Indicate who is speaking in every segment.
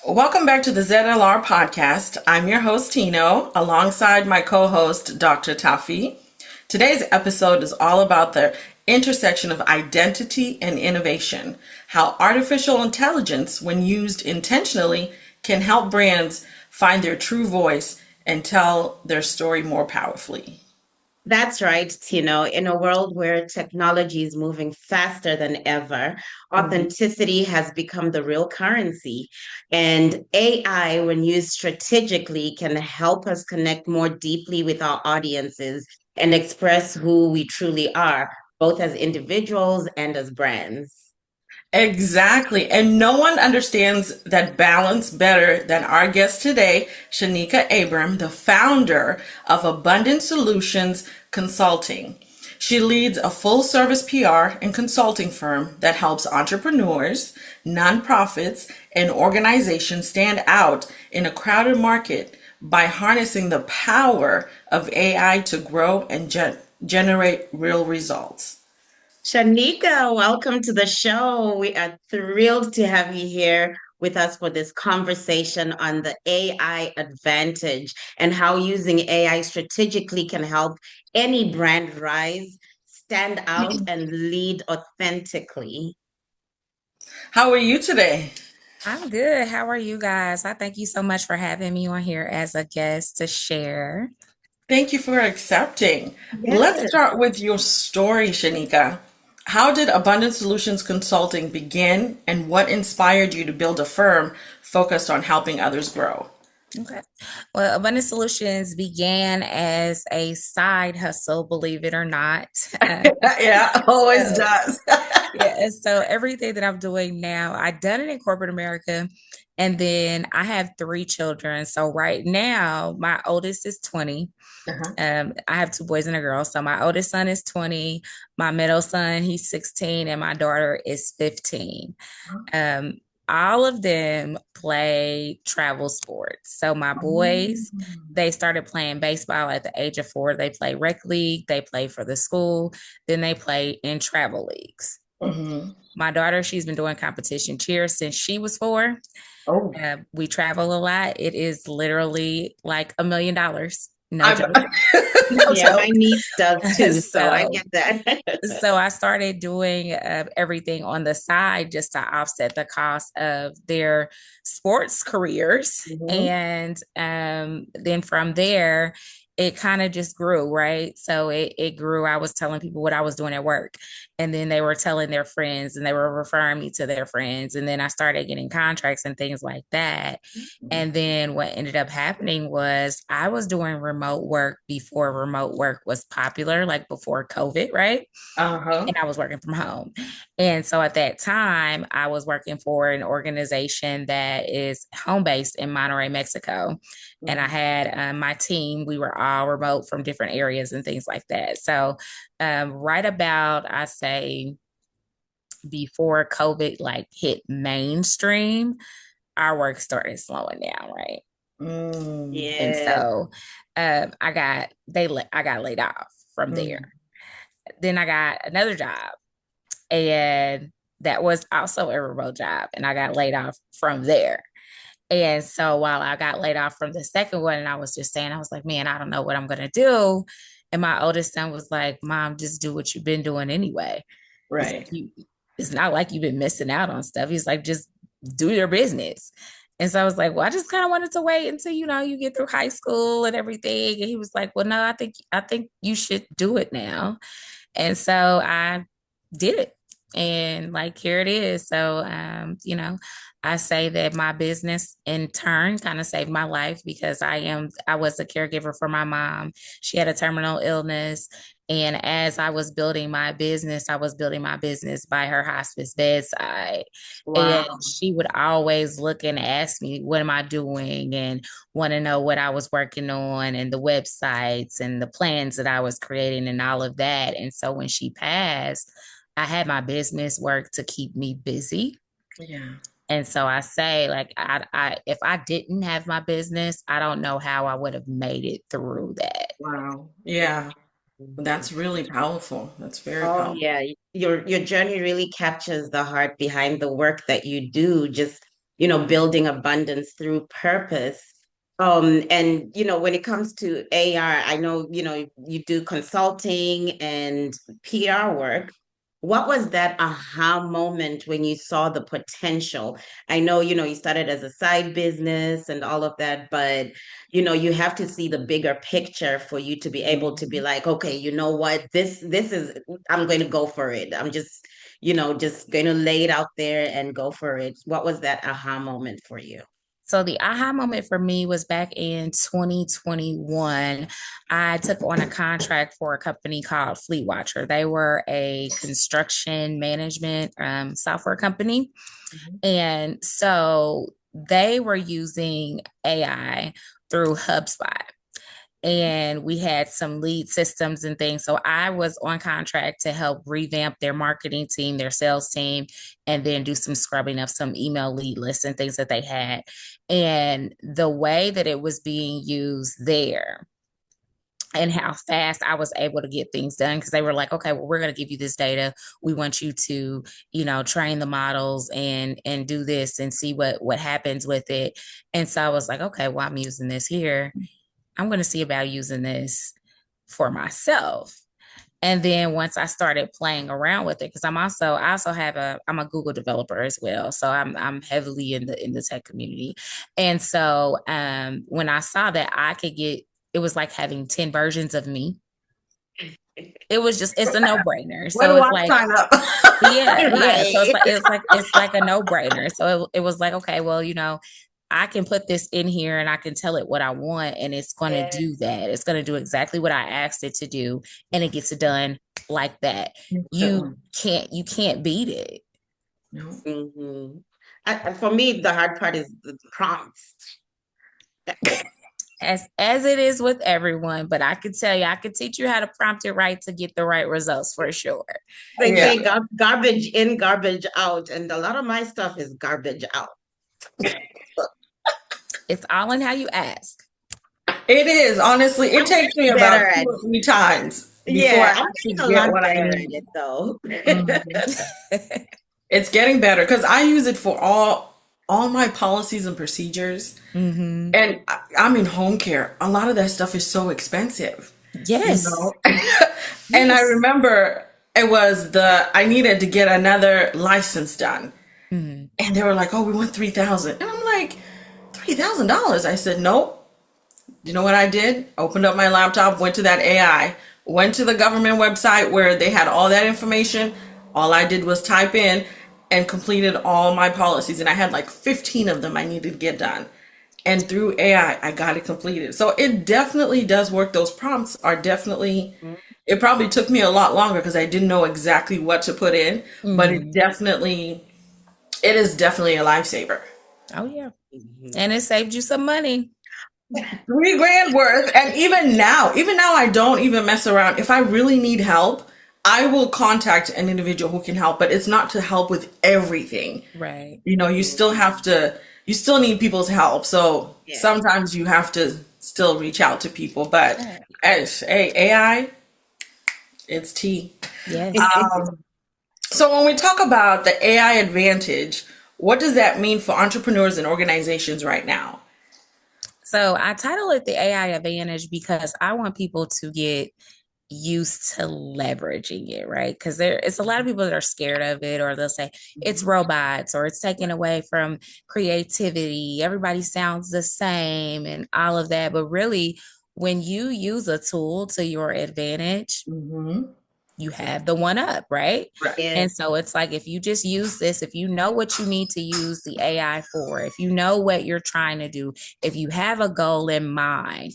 Speaker 1: Welcome back to the ZLR podcast. I'm your host, Tino, alongside my co host, Dr. Tafi. Today's episode is all about the intersection of identity and innovation, how artificial intelligence, when used intentionally, can help brands find their true voice and tell their story more powerfully.
Speaker 2: That's right, Tino. In a world where technology is moving faster than ever, authenticity has become the real currency. And AI, when used strategically, can help us connect more deeply with our audiences and express who we truly are, both as individuals and as brands.
Speaker 1: Exactly. And no one understands that balance better than our guest today, Shaneeka Abrams, the founder of Abundant Solutions Consulting. She leads a full service PR and consulting firm that helps entrepreneurs, nonprofits, and organizations stand out in a crowded market by harnessing the power of AI to grow and generate real results.
Speaker 2: Shanika, welcome to the show. We are thrilled to have you here with us for this conversation on the AI advantage and how using AI strategically can help any brand rise, stand out, and lead authentically.
Speaker 1: How are you today?
Speaker 3: I'm good. How are you guys? I thank you so much for having me on here as a guest to share.
Speaker 1: Thank you for accepting. Let's
Speaker 2: Yes.
Speaker 1: start with your story, Shanika. How did Abundant Solutions Consulting begin, and what inspired you to build a firm focused on helping others grow?
Speaker 3: Okay. Well, Abundant Solutions began as a side hustle, believe it or not.
Speaker 1: Yeah, always
Speaker 3: So,
Speaker 1: does.
Speaker 3: yeah, and so everything that I'm doing now, I done it in corporate America, and then I have three children. So right now, my oldest is 20.
Speaker 1: Uh-huh.
Speaker 3: I have two boys and a girl. So my oldest son is 20, my middle son, he's 16, and my daughter is 15. Um, all of them play travel sports. So my boys, they started playing baseball at the age of 4. They play rec league, they play for the school, then they play in travel leagues.
Speaker 1: Hmm.
Speaker 3: My daughter, she's been doing competition cheer since she was 4.
Speaker 1: Oh,
Speaker 3: We travel a lot. It is literally like $1 million. No
Speaker 1: I'm,
Speaker 3: joke. No
Speaker 2: Yeah, my
Speaker 3: joke.
Speaker 2: niece does too, so I
Speaker 3: So
Speaker 2: get that.
Speaker 3: so I started doing everything on the side just to offset the cost of their sports careers.
Speaker 1: Mhm.
Speaker 3: And then from there, it kind of just grew, right? So it grew. I was telling people what I was doing at work, and then they were telling their friends, and they were referring me to their friends. And then I started getting contracts and things like that. And then what ended up happening was I was doing remote work before remote work was popular, like before COVID, right?
Speaker 1: Uh-huh.
Speaker 3: And I was working from home. And so at that time, I was working for an organization that is home based in Monterrey, Mexico. And I
Speaker 1: Mhm.
Speaker 3: had my team, we were all remote from different areas and things like that. So, right about, I say, before COVID like hit mainstream, our work started slowing down, right?
Speaker 1: Mm.
Speaker 3: And
Speaker 2: Yes.
Speaker 3: so I got laid off from there.
Speaker 1: Mm.
Speaker 3: Then I got another job, and that was also a remote job, and I got laid off from there. And so while I got laid off from the second one, and I was just saying, I was like, man, I don't know what I'm gonna do. And my oldest son was like, Mom, just do what you've been doing anyway. He's like,
Speaker 1: Right.
Speaker 3: you it's not like you've been missing out on stuff. He's like, just do your business. And so I was like, well, I just kind of wanted to wait until, you get through high school and everything. And he was like, well, no, I think you should do it now. And so I did it. And like here it is. So I say that my business in turn kind of saved my life because I was a caregiver for my mom. She had a terminal illness. And as I was building my business, I was building my business by her hospice bedside. And
Speaker 1: Wow.
Speaker 3: she would always look and ask me, what am I doing? And want to know what I was working on and the websites and the plans that I was creating and all of that. And so when she passed, I had my business work to keep me busy.
Speaker 1: Yeah.
Speaker 3: And so I say, like, if I didn't have my business, I don't know how I would have made it through that.
Speaker 1: Wow. Yeah. That's really powerful. That's very
Speaker 2: Oh
Speaker 1: powerful.
Speaker 2: yeah, your journey really captures the heart behind the work that you do. Just building abundance through purpose. And when it comes to AR, I know, you do consulting and PR work. What was that aha moment when you saw the potential? I know, you started as a side business and all of that, but you have to see the bigger picture for you to be able to be like, okay, you know what? This is I'm going to go for it. I'm just going to lay it out there and go for it. What was that aha moment for you?
Speaker 3: So the aha moment for me was back in 2021. I took on a contract for a company called Fleet Watcher. They were a construction management software company. Mm-hmm. And so they were using AI through HubSpot. And we had some lead systems and things. So I was on contract to help revamp their marketing team, their sales team, and then do some scrubbing of some email lead lists and things that they had. And the way that it was being used there and how fast I was able to get things done, because they were like, okay, well, we're going to give you this data. We want you to, train the models and do this and see what happens with it. And so I was like, okay, well, I'm using this here. I'm going to see about using this for myself. And then once I started playing around with it, because I'm a Google developer as well. So I'm heavily in the tech community. And so when I saw that I could it was like having 10 versions of me. It's a no-brainer. So it's like, yeah.
Speaker 2: Right.
Speaker 3: So it's like a no-brainer. So it was like, okay, well, I can put this in here and I can tell it what I want, and it's going to do that. It's going to do exactly what I asked it to do, and it gets it done like that. You can't beat it.
Speaker 2: No. Mm-hmm. For me, the hard part is the prompts.
Speaker 3: As it is with everyone, but I could tell you, I could teach you how to prompt it right to get the right results for sure.
Speaker 2: They say garbage in, garbage out, and a lot of my stuff is garbage out.
Speaker 3: It's all in how you ask.
Speaker 1: It is, honestly. It takes me about 2 or 3 times before I actually get what I need.
Speaker 2: It, though.
Speaker 1: Mm-hmm. It's getting better because I use it for all my policies and procedures.
Speaker 3: Mm-hmm.
Speaker 1: And I'm in home care. A lot of that stuff is so expensive.
Speaker 3: Yes.
Speaker 1: And I remember I needed to get another license done.
Speaker 3: Mm-hmm.
Speaker 1: And they were like, oh, we want $3,000. And I'm like, $3,000? I said, nope. You know what I did? Opened up my laptop, went to that AI, went to the government website where they had all that information. All I did was type in and completed all my policies. And I had like 15 of them I needed to get done. And through AI, I got it completed. So it definitely does work. Those prompts are definitely, it probably took me a lot longer because I didn't know exactly what to put in, but it is definitely a lifesaver.
Speaker 3: Oh yeah. And it saved you some money.
Speaker 1: $3,000 worth. And even now I don't even mess around. If I really need help, I will contact an individual who can help, but it's not to help with everything.
Speaker 3: Right.
Speaker 1: You still need people's help. So sometimes you have to still reach out to people, but AI, it's tea.
Speaker 3: Yes.
Speaker 1: So when we talk about the AI advantage, what does that mean for entrepreneurs and organizations right now?
Speaker 3: So I title it the AI advantage because I want people to get used to leveraging it, right? Because it's a lot of people that are scared of it, or they'll say it's robots or it's taken away from creativity. Everybody sounds the same and all of that. But really, when you use a tool to your advantage, you have the one up, right? And so it's like, if you just use this, if you know what you need to use the AI for, if you know what you're trying to do, if you have a goal in mind,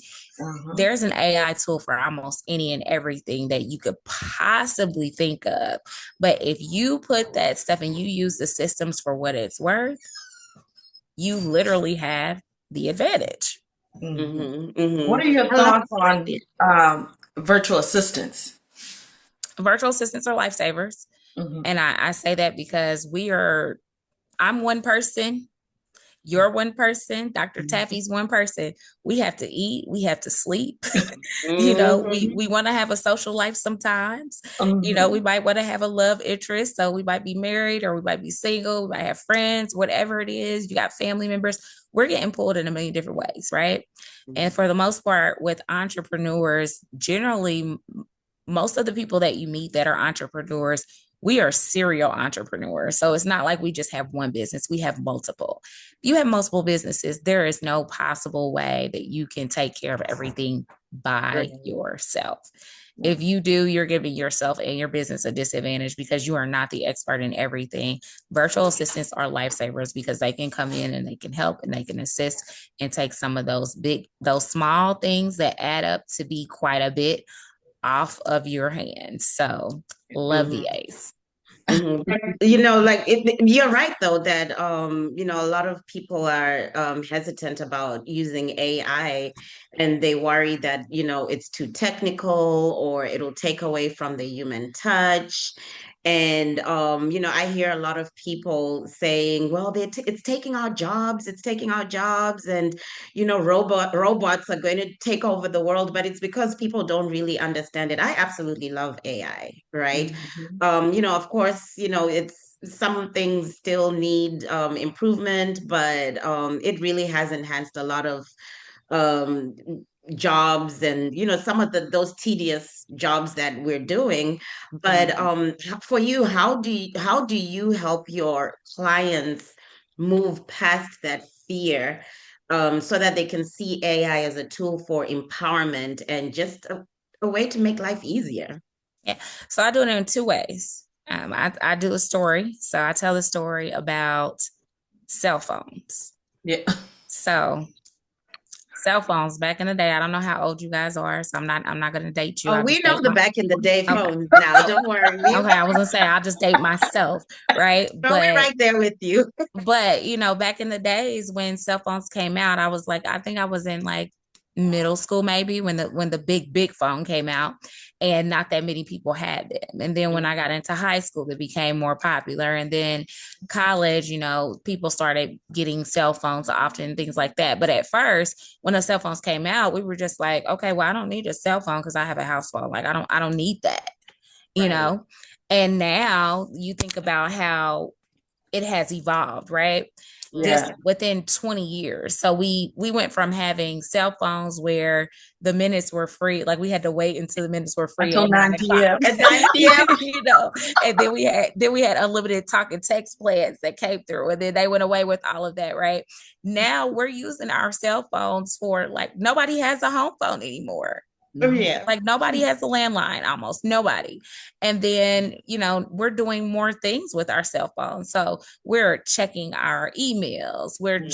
Speaker 3: there's an AI tool for almost any and everything that you could possibly think of. But if you put that stuff and you use the systems for what it's worth, you literally have the advantage.
Speaker 1: What are your thoughts on virtual assistants?
Speaker 3: Virtual assistants are lifesavers. And I say that because I'm one person. You're one person, Dr. Taffy's one person. We have to eat, we have to sleep. We want to have a social life sometimes. We might want to have a love interest. So we might be married or we might be single, we might have friends, whatever it is. You got family members. We're getting pulled in a million different ways, right? And for the most part, with entrepreneurs, generally, most of the people that you meet that are entrepreneurs, we are serial entrepreneurs. So it's not like we just have one business, we have multiple. If you have multiple businesses, there is no possible way that you can take care of everything by yourself. If you do, you're giving yourself and your business a disadvantage because you are not the expert in everything. Virtual assistants are lifesavers because they can come in and they can help and they can assist and take some of those small things that add up to be quite a bit off of your hands. So love VAs.
Speaker 2: You're right though that a lot of people are hesitant about using AI, and they worry that it's too technical or it'll take away from the human touch. And I hear a lot of people saying, well, it's taking our jobs, it's taking our jobs, and robots are going to take over the world, but it's because people don't really understand it. I absolutely love AI, right? Of course, it's some things still need improvement, but it really has enhanced a lot of um, jobs and some of those tedious jobs that we're doing. But for you, how do you help your clients move past that fear, so that they can see AI as a tool for empowerment and just a way to make life easier?
Speaker 3: Yeah. So I do it in two ways. I do a story. So I tell a story about cell phones.
Speaker 1: Yeah.
Speaker 3: So cell phones back in the day, I don't know how old you guys are, so I'm not gonna date you.
Speaker 2: Oh,
Speaker 3: I'll
Speaker 2: we
Speaker 3: just
Speaker 2: know
Speaker 3: date
Speaker 2: the back in the day
Speaker 3: okay.
Speaker 2: phones now. Don't worry.
Speaker 3: Okay, I was gonna say I'll just date myself, right?
Speaker 2: No, we're right there with you.
Speaker 3: But back in the days when cell phones came out, I was like, I think I was in like middle school maybe when the big phone came out, and not that many people had them. And then when I got into high school, it became more popular. And then college, people started getting cell phones often, things like that. But at first, when the cell phones came out, we were just like, okay, well, I don't need a cell phone because I have a house phone. Like I don't need that, you know. And now you think about how it has evolved, right? Just within 20 years. So we went from having cell phones where the minutes were free, like we had to wait until the minutes were free
Speaker 1: Until
Speaker 3: at
Speaker 1: 9 p.m.
Speaker 3: At 9 p.m. And then we had unlimited talk and text plans that came through, and then they went away with all of that, right? Now we're using our cell phones for, like, nobody has a home phone anymore.
Speaker 2: Yeah.
Speaker 3: Like nobody has a landline, almost nobody. And then, we're doing more things with our cell phones. So we're checking our emails, we're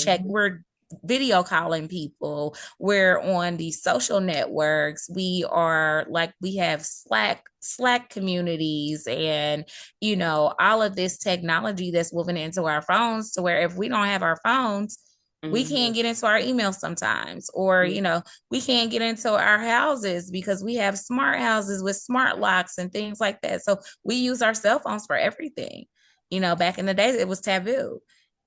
Speaker 3: video calling people, we're on the social networks, we have Slack communities, and all of this technology that's woven into our phones, to where if we don't have our phones, we can't get into our emails sometimes, or we can't get into our houses because we have smart houses with smart locks and things like that. So we use our cell phones for everything. Back in the day, it was taboo.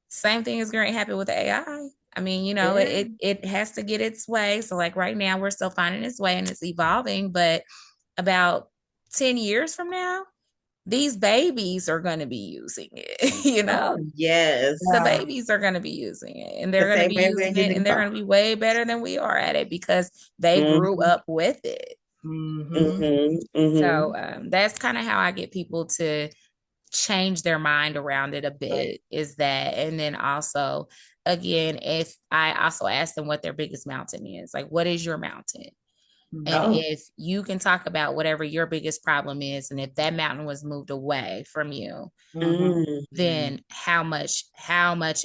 Speaker 3: Same thing is going to happen with the AI. I mean, it has to get its way. So like right now, we're still finding its way and it's evolving. But about 10 years from now, these babies are going to be using it.
Speaker 2: Oh, yes.
Speaker 3: The babies are going to be using it, and they're going to be using it, and they're going to be way better than we are at it because they grew up with it. So that's kind of how I get people to change their mind around it a bit, is that. And then also, again, if I also ask them what their biggest mountain is, like, what is your mountain? And if you can talk about whatever your biggest problem is, and if that mountain was moved away from you, then how much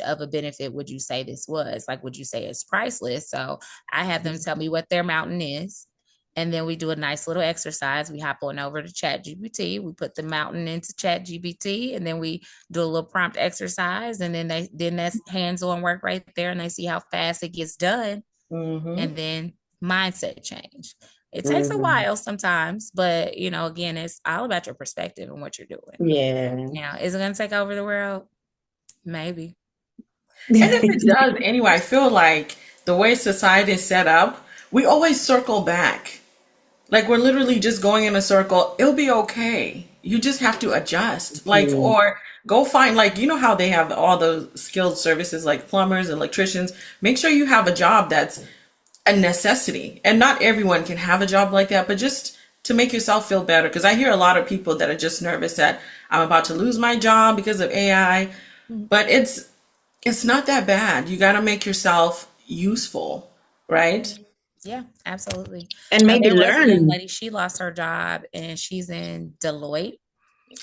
Speaker 3: of a benefit would you say this was? Like, would you say it's priceless? So I have them tell me what their mountain is. And then we do a nice little exercise. We hop on over to ChatGPT. We put the mountain into ChatGPT, and then we do a little prompt exercise. And then that's hands-on work right there. And they see how fast it gets done. And then mindset change. It takes a while sometimes, but again, it's all about your perspective and what you're doing.
Speaker 2: Yeah.
Speaker 3: Now, is it going to take over the world? Maybe.
Speaker 1: And if it does anyway, I feel like the way society is set up, we always circle back. Like we're literally just going in a circle. It'll be okay. You just have to adjust. Like,
Speaker 2: Mhm.
Speaker 1: or go find, like, you know how they have all the skilled services like plumbers, electricians. Make sure you have a job that's a necessity. And not everyone can have a job like that, but just to make yourself feel better. Because I hear a lot of people that are just nervous that I'm about to lose my job because of AI. But it's not that bad. You got to make yourself useful, right?
Speaker 3: Yeah, absolutely.
Speaker 2: And maybe
Speaker 3: There was a young
Speaker 2: learn.
Speaker 3: lady, she lost her job and she's in Deloitte.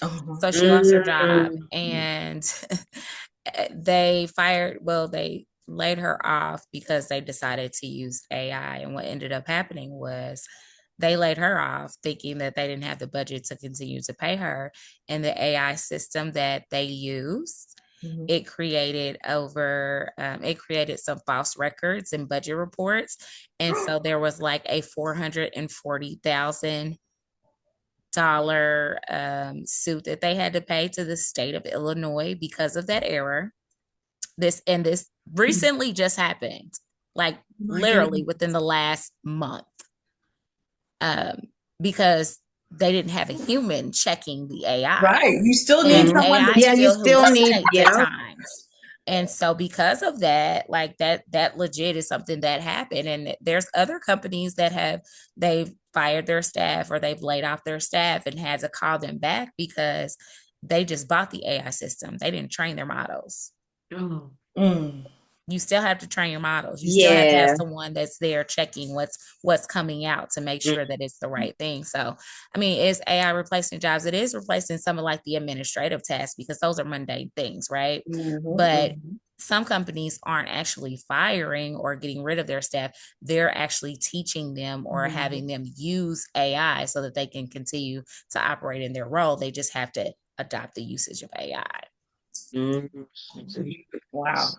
Speaker 1: Uh-huh.
Speaker 3: So she lost her job
Speaker 2: Mm.
Speaker 3: and they laid her off because they decided to use AI. And what ended up happening was they laid her off thinking that they didn't have the budget to continue to pay her. And the AI system that they used,
Speaker 1: Mhm.
Speaker 3: it created some false records and budget reports. And so there was like a $440,000 suit that they had to pay to the state of Illinois because of that error. This recently just happened, like
Speaker 1: My
Speaker 3: literally
Speaker 1: goodness.
Speaker 3: within the last month, um, because they didn't have a human checking the AI,
Speaker 1: Right. You still need
Speaker 3: and
Speaker 1: someone
Speaker 3: AI
Speaker 1: to
Speaker 2: Yeah, you
Speaker 3: still
Speaker 2: still need,
Speaker 3: hallucinates at
Speaker 2: yeah.
Speaker 3: times. And so because of that, like that legit is something that happened. And there's other companies that they've fired their staff or they've laid off their staff and had to call them back because they just bought the AI system. They didn't train their models.
Speaker 2: Oh,
Speaker 1: Mm.
Speaker 3: You still have to train your models. You still have to have
Speaker 2: yeah.
Speaker 3: someone that's there checking what's coming out to make sure that it's the right thing. So, I mean, is AI replacing jobs? It is replacing some of like the administrative tasks because those are mundane things, right?
Speaker 2: Mhm,
Speaker 3: But
Speaker 2: mhm.
Speaker 3: some companies aren't actually firing or getting rid of their staff. They're actually teaching them or
Speaker 1: Mhm.
Speaker 3: having them use AI so that they can continue to operate in their role. They just have to adopt the usage of AI.
Speaker 2: Mhm.
Speaker 1: Wow.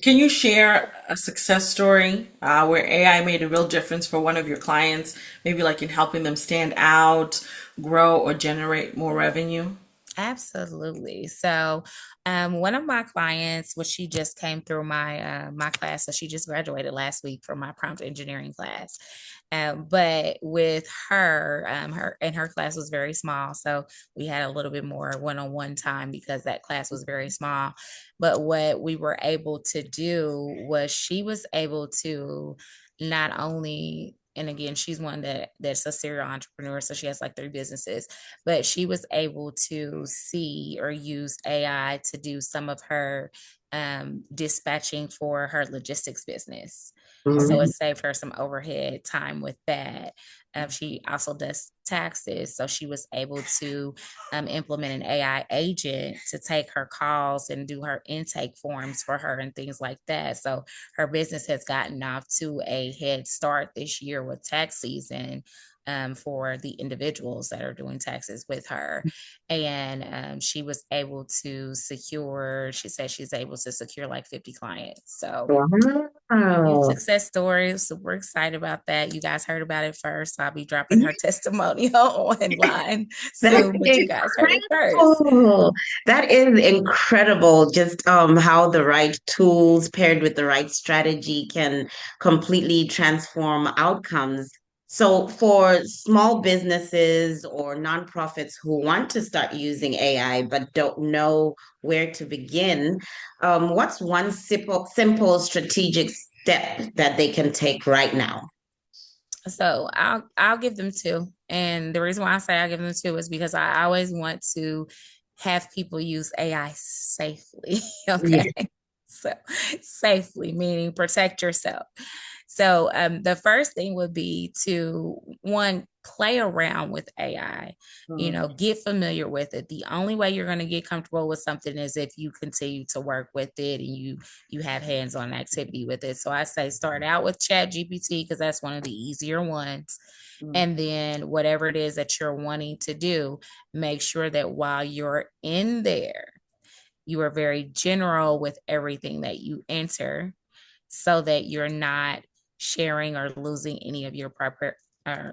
Speaker 1: Can you share a success story where AI made a real difference for one of your clients, maybe like in helping them stand out, grow, or generate more revenue?
Speaker 3: Absolutely. So, one of my clients, which she just came through my class, so she just graduated last week from my prompt engineering class. But with her, her class was very small, so we had a little bit more one-on-one time because that class was very small. But what we were able to do was she was able to not only, and again, she's one that's a serial entrepreneur, so she has like 3 businesses, but she was able to see or use AI to do some of her dispatching for her logistics business. So it
Speaker 2: Mhm.
Speaker 3: saved her some overhead time with that. She also does taxes. So she was able to implement an AI agent to take her calls and do her intake forms for her and things like that. So her business has gotten off to a head start this year with tax season, for the individuals that are doing taxes with her. And she was able to secure, she said she's able to secure like 50 clients. So huge
Speaker 2: Wow.
Speaker 3: success story. Super excited about that. You guys heard about it first. So I'll be dropping her testimonial online
Speaker 2: That's
Speaker 3: soon, but you guys heard it first.
Speaker 2: incredible. That is incredible. Just how the right tools paired with the right strategy can completely transform outcomes. So for small businesses or nonprofits who want to start using AI but don't know where to begin, what's one simple strategic step that they can take right now?
Speaker 3: So I'll give them two. And the reason why I say I give them two is because I always want to have people use AI safely.
Speaker 2: Yeah.
Speaker 3: Okay. So safely, meaning protect yourself. So the first thing would be to one, play around with AI, get familiar with it. The only way you're going to get comfortable with something is if you continue to work with it and you have hands-on activity with it. So I say start out with Chat GPT because that's one of the easier ones.
Speaker 1: Mm.
Speaker 3: And then whatever it is that you're wanting to do, make sure that while you're in there, you are very general with everything that you enter so that you're not sharing or losing any of your proper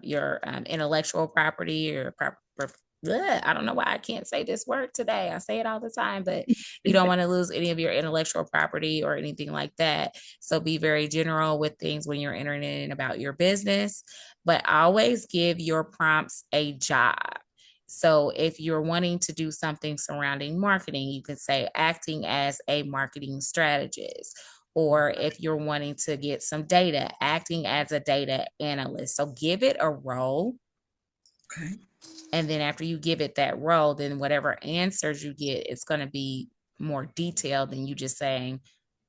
Speaker 3: your intellectual property or I don't know why I can't say this word today. I say it all the time, but you don't want to lose any of your intellectual property or anything like that. So be very general with things when you're entering in about your business, but always give your prompts a job. So if you're wanting to do something surrounding marketing, you can say acting as a marketing strategist. Or if you're wanting to get some data, acting as a data analyst. So give it a role.
Speaker 1: Okay.
Speaker 3: And then after you give it that role, then whatever answers you get, it's going to be more detailed than you just saying,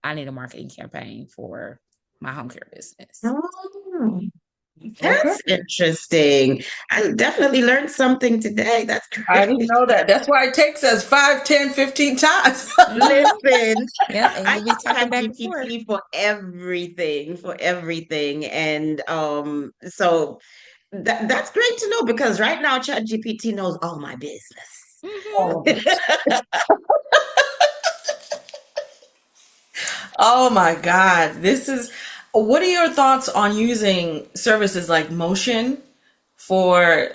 Speaker 3: I need a marketing campaign for my home care business.
Speaker 2: Oh,
Speaker 1: Okay.
Speaker 2: that's interesting. I definitely learned something today. That's
Speaker 1: I didn't
Speaker 2: great.
Speaker 1: know that. That's why it takes us 5, 10, 15 times.
Speaker 2: Listen,
Speaker 3: Yep. And
Speaker 2: I
Speaker 3: you'll be
Speaker 2: use
Speaker 3: talking back and forth.
Speaker 2: ChatGPT for everything. And so that's great to know because right now ChatGPT knows all my business.
Speaker 3: Mm-hmm.
Speaker 1: All of it. Oh my God. What are your thoughts on using services like Motion for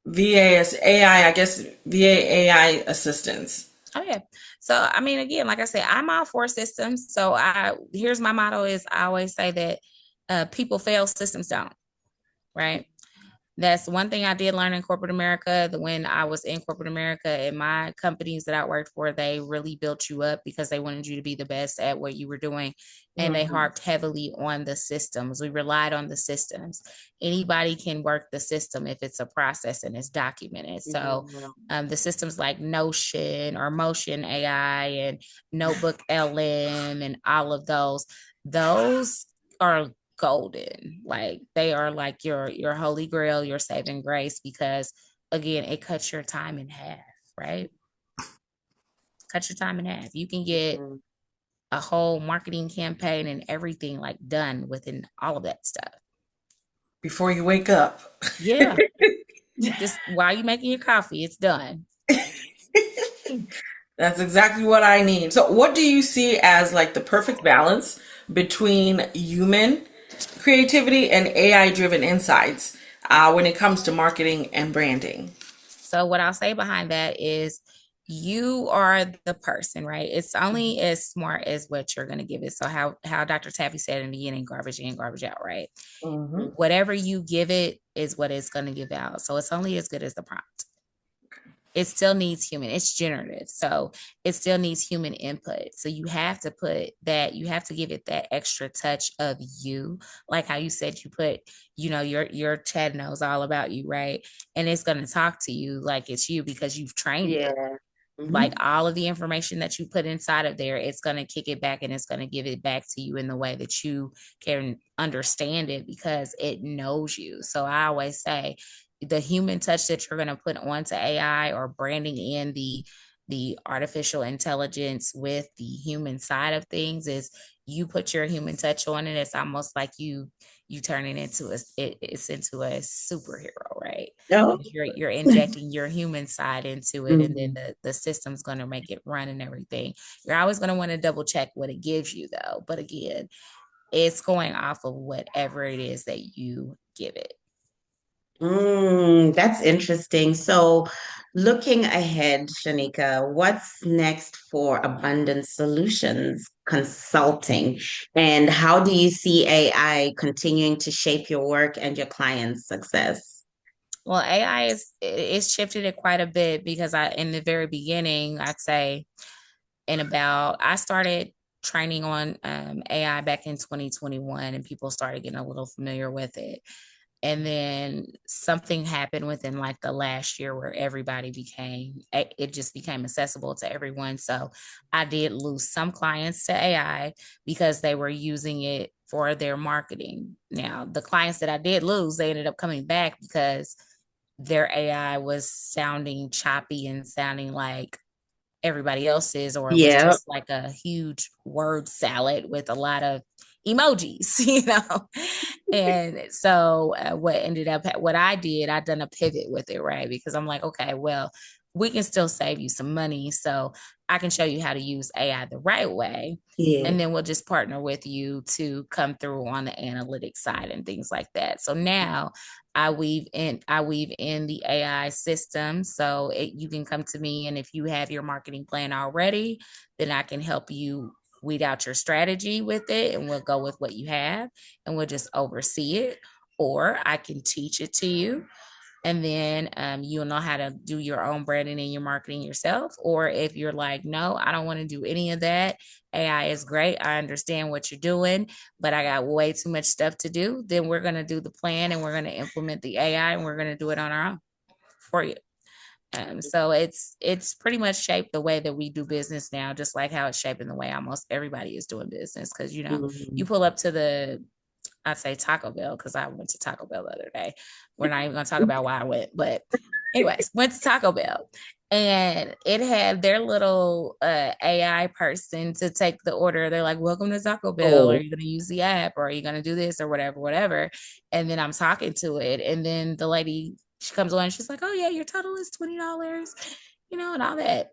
Speaker 1: VAS AI, I guess VA AI assistance?
Speaker 3: Oh yeah. So I mean, again, like I said, I'm all for systems. So here's my motto is I always say that people fail, systems don't. Right. That's one thing I did learn in corporate America. When I was in corporate America and my companies that I worked for, they really built you up because they wanted you to be the best at what you were doing. And they harped heavily on the systems. We relied on the systems. Anybody can work the system if it's a process and it's documented. So the systems like Notion or Motion AI and Notebook LM and all of those are golden. Like they are like your holy grail, your saving grace, because again, it cuts your time in half, right? Cut your time in half. You can get a whole marketing campaign and everything like done within all of that stuff.
Speaker 1: Before you wake up.
Speaker 3: Yeah. Just while you're making your coffee, it's done.
Speaker 1: That's exactly what I need. So, what do you see as like the perfect balance between human creativity and AI driven insights when it comes to marketing and branding?
Speaker 3: So what I'll say behind that is you are the person, right? It's only as smart as what you're going to give it. So how Dr. Taffy said in the beginning, garbage in, garbage out, right?
Speaker 1: Mm-hmm.
Speaker 3: Whatever you give it is what it's going to give out. So it's only as good as the prompt. It still needs human. It's generative. So it still needs human input. So you have to give it that extra touch of you. Like how you said you put, your chat knows all about you, right? And it's going to talk to you like it's you because you've trained it. Like all of the information that you put inside of there, it's going to kick it back and it's going to give it back to you in the way that you can understand it because it knows you. So I always say the human touch that you're going to put onto AI or branding in the artificial intelligence with the human side of things is you put your human touch on it. It's almost like you turn it into it's into a superhero, right?
Speaker 2: No.
Speaker 3: You're injecting your human side into it, and then the system's going to make it run and everything. You're always going to want to double check what it gives you though, but again, it's going off of whatever it is that you give it.
Speaker 2: That's interesting. So, looking ahead, Shaneeka, what's next for Abundance Solutions Consulting? And how do you see AI continuing to shape your work and your clients' success?
Speaker 3: Well, AI is shifted it quite a bit because in the very beginning, I'd say I started training on AI back in 2021 and people started getting a little familiar with it. And then something happened within like the last year where it just became accessible to everyone. So I did lose some clients to AI because they were using it for their marketing. Now, the clients that I did lose, they ended up coming back because their AI was sounding choppy and sounding like everybody else's, or it was
Speaker 2: Yeah.
Speaker 3: just like a huge word salad with a lot of emojis, And so what I did, I done a pivot with it, right? Because I'm like, okay, well, we can still save you some money. So I can show you how to use AI the right way.
Speaker 2: Yeah.
Speaker 3: And then we'll just partner with you to come through on the analytics side and things like that. So now I weave in the AI system. So you can come to me, and if you have your marketing plan already, then I can help you weed out your strategy with it, and we'll go with what you have, and we'll just oversee it. Or I can teach it to you, and then you'll know how to do your own branding and your marketing yourself. Or if you're like, no, I don't want to do any of that, AI is great, I understand what you're doing, but I got way too much stuff to do, then we're going to do the plan and we're going to implement the AI and we're going to do it on our own for you. So it's pretty much shaped the way that we do business now, just like how it's shaping the way almost everybody is doing business. Because you pull up to the, I'd say Taco Bell, because I went to Taco Bell the other day. We're not even going to talk about why I went, but anyways, went to Taco Bell, and it had their little AI person to take the order. They're like, "Welcome to Taco Bell. Are
Speaker 2: Oh.
Speaker 3: you going to use the app, or are you going to do this or whatever, whatever?" And then I'm talking to it, and then the lady, she comes on and she's like, "Oh yeah, your total is $20, and all that."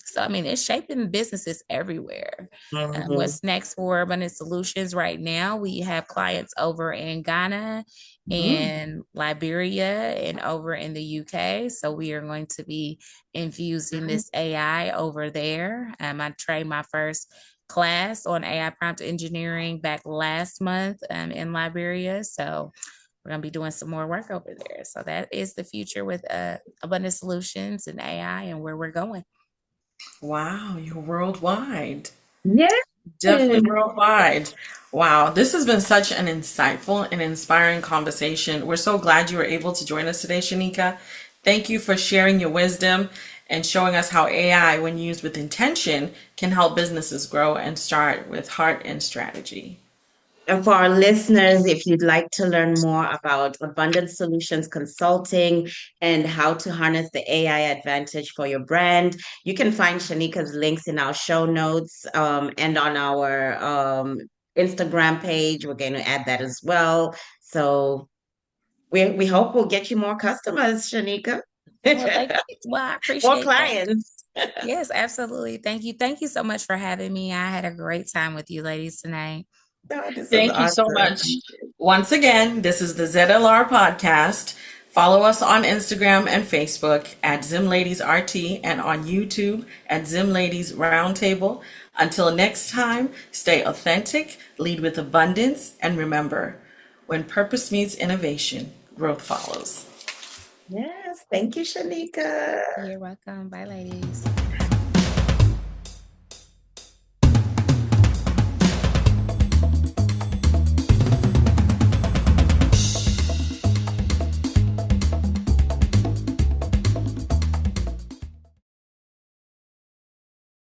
Speaker 3: So, I mean, it's shaping businesses everywhere.
Speaker 2: Mhm.
Speaker 3: What's next for Abundant Solutions right now? We have clients over in Ghana
Speaker 2: Mhm.
Speaker 3: and Liberia and over in the UK. So we are going to be infusing this AI over there. I trained my first class on AI prompt engineering back last month in Liberia. So we're going to be doing some more work over there. So that is the future with Abundant Solutions and AI and where we're going.
Speaker 1: Wow, you're worldwide.
Speaker 2: Yeah.
Speaker 1: Definitely worldwide. Wow, this has been such an insightful and inspiring conversation. We're so glad you were able to join us today, Shaneeka. Thank you for sharing your wisdom and showing us how AI, when used with intention, can help businesses grow and start with heart and strategy.
Speaker 2: And for our listeners, if you'd like to learn more about Abundant Solutions Consulting and how to harness the AI advantage for your brand, you can find Shanika's links in our show notes and on our Instagram page. We're going to add that as well. So we hope we'll get you more customers, Shanika.
Speaker 3: Well, thank you. Well, I
Speaker 2: More
Speaker 3: appreciate that.
Speaker 2: clients.
Speaker 3: Yes, absolutely. Thank you. Thank you so much for having me. I had a great time with you ladies tonight.
Speaker 2: Oh, this is
Speaker 1: Thank you so
Speaker 2: awesome.
Speaker 1: much. Once again, this is the ZLR podcast. Follow us on Instagram and Facebook at ZimLadiesRT and on YouTube at ZimLadies Roundtable. Until next time, stay authentic, lead with abundance, and remember, when purpose meets innovation, growth follows.
Speaker 2: Yes, thank you, Shanika.
Speaker 3: You're welcome. Bye, ladies.